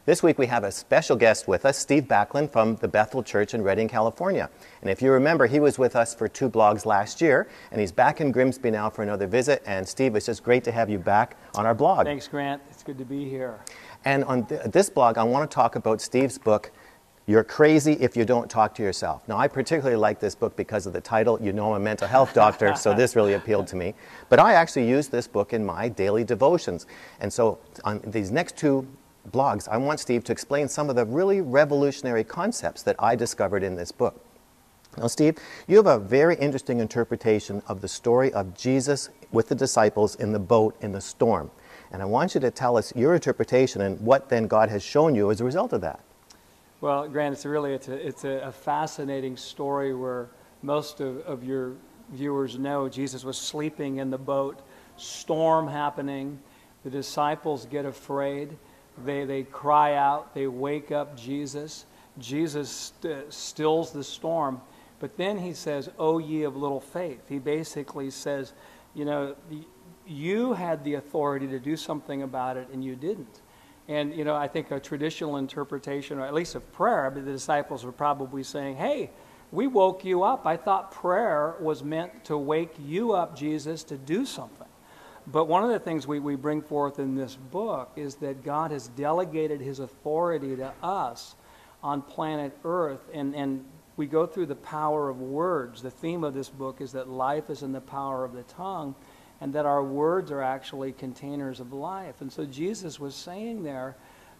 This week we have a special guest with us, Steve Backlund from the Bethel Church in Redding, California. And if you remember, he was with us for 2 blogs last year, and he's back in Grimsby now for another visit. And Steve, it's just great to have you back on our blog. Thanks, Grant. It's good to be here. And on this blog, I want to talk about Steve's book, You're Crazy If You Don't Talk to Yourself. Now, I particularly like this book because of the title. You know, I'm a mental health doctor, so this really appealed to me. But I actually use this book in my daily devotions. And so on these next 2 blogs, I want Steve to explain some of the really revolutionary concepts that I discovered in this book. Now, Steve, you have a very interesting interpretation of the story of Jesus with the disciples in the boat in the storm. And I want you to tell us your interpretation and what then God has shown you as a result of that. Well, Grant, it's a fascinating story where most of your viewers know Jesus was sleeping in the boat, storm happening, the disciples get afraid. They cry out, they wake up Jesus. Jesus stills the storm. But then he says, "O ye of little faith." He basically says, you know, you had the authority to do something about it and you didn't. And, you know, I think a traditional interpretation, or at least of prayer, but the disciples were probably saying, "Hey, we woke you up. I thought prayer was meant to wake you up, Jesus, to do something." But one of the things we bring forth in this book is that God has delegated his authority to us on planet Earth, and we go through the power of words. The theme of this book is that life is in the power of the tongue, and that our words are actually containers of life. And so Jesus was saying there,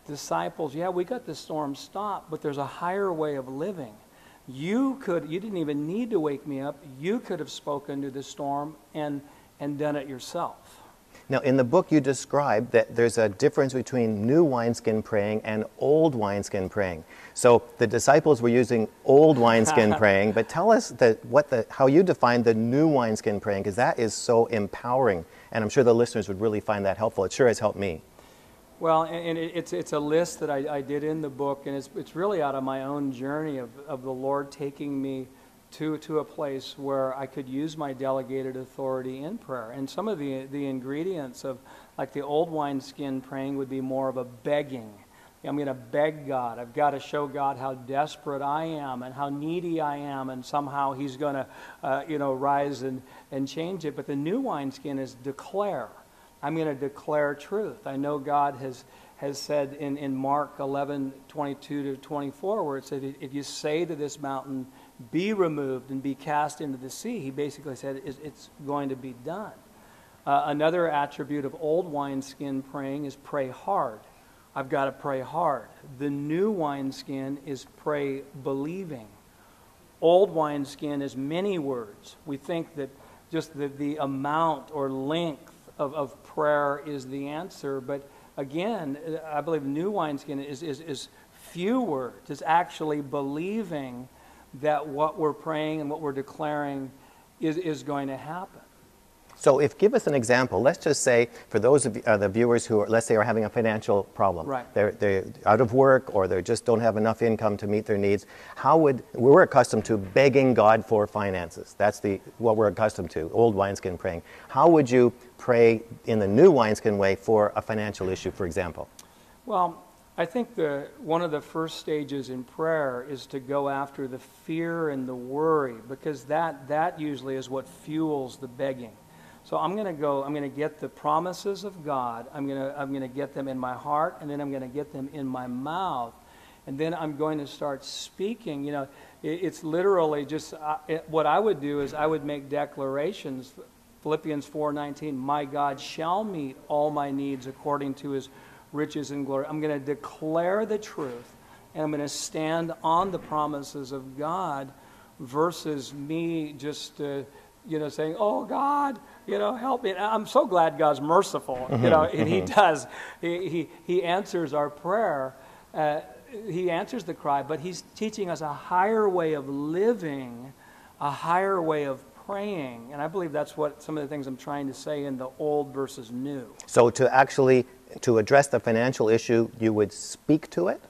disciples, yeah, we got the storm stopped, but there's a higher way of living. You didn't even need to wake me up. You could have spoken to the storm and done it yourself. Now, in the book you describe that there's a difference between new wineskin praying and old wineskin praying. So the disciples were using old wineskin praying, but tell us how you define the new wineskin praying, because that is so empowering, and I'm sure the listeners would really find that helpful. It sure has helped me. Well, and it's a list that I did in the book, and it's really out of my own journey of the Lord taking me to a place where I could use my delegated authority in prayer. And some of the ingredients of, like the old wineskin praying, would be more of a begging. I'm going to beg God. I've got to show God how desperate I am and how needy I am, and somehow he's going to rise and change it. But the new wineskin is declare. I'm going to declare truth. I know God has said in Mark 11:22-24, where it said, if you say to this mountain, be removed and be cast into the sea, he basically said it's going to be done. Another attribute of old wineskin praying is pray hard. I've got to pray hard. The new wineskin is pray believing. Old wineskin is many words. We think that just the amount or length of prayer is the answer, but again, I believe new wineskin is few words. It's actually believing that what we're praying and what we're declaring is going to happen. So give us an example. Let's just say, for those of the viewers who let's say are having a financial problem. Right. They're out of work, or they just don't have enough income to meet their needs. We're accustomed to begging God for finances. That's what we're accustomed to, old wineskin praying. How would you pray in the new wineskin way for a financial issue, for example? Well, I think one of the first stages in prayer is to go after the fear and the worry, because that usually is what fuels the begging. So I'm going to get the promises of God, I'm going to get them in my heart, and then I'm going to get them in my mouth, and then I'm going to start speaking. You know, it's literally just, what I would do is I would make declarations. Philippians 4:19, my God shall meet all my needs according to his riches and glory. I'm going to declare the truth, and I'm going to stand on the promises of God, versus me just saying, "Oh God, help me." I'm so glad God's merciful, and he does. He answers our prayer. He answers the cry, but he's teaching us a higher way of living, a higher way of praying. And I believe that's what some of the things I'm trying to say in the old versus new. So to address the financial issue, you would speak to it?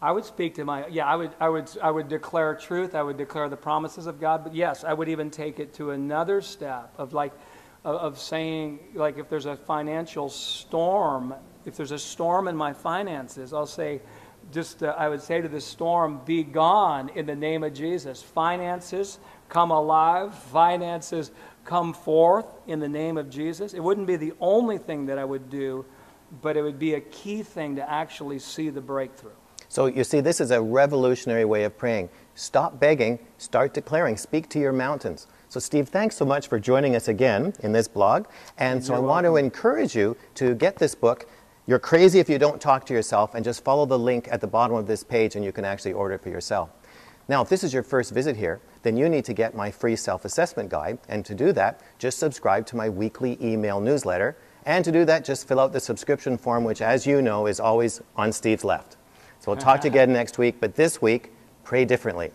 I would speak to I would declare truth. I would declare the promises of God. But yes, I would even take it to another step of saying, like, if there's a financial storm if there's a storm in my finances, I'll say, I would say to the storm, be gone in the name of Jesus. Finances, come alive. Finances, come forth in the name of Jesus. It wouldn't be the only thing that I would do, but it would be a key thing to actually see the breakthrough. So you see, this is a revolutionary way of praying. Stop begging, start declaring, speak to your mountains. So Steve, thanks so much for joining us again in this blog. And so I want to encourage you to get this book. You're crazy if you don't talk to yourself, and just follow the link at the bottom of this page and you can actually order it for yourself. Now, if this is your first visit here, then you need to get my free self-assessment guide. And to do that, just subscribe to my weekly email newsletter. And to do that, just fill out the subscription form, which, as you know, is always on Steve's left. So we'll talk to you again next week, but this week, pray differently.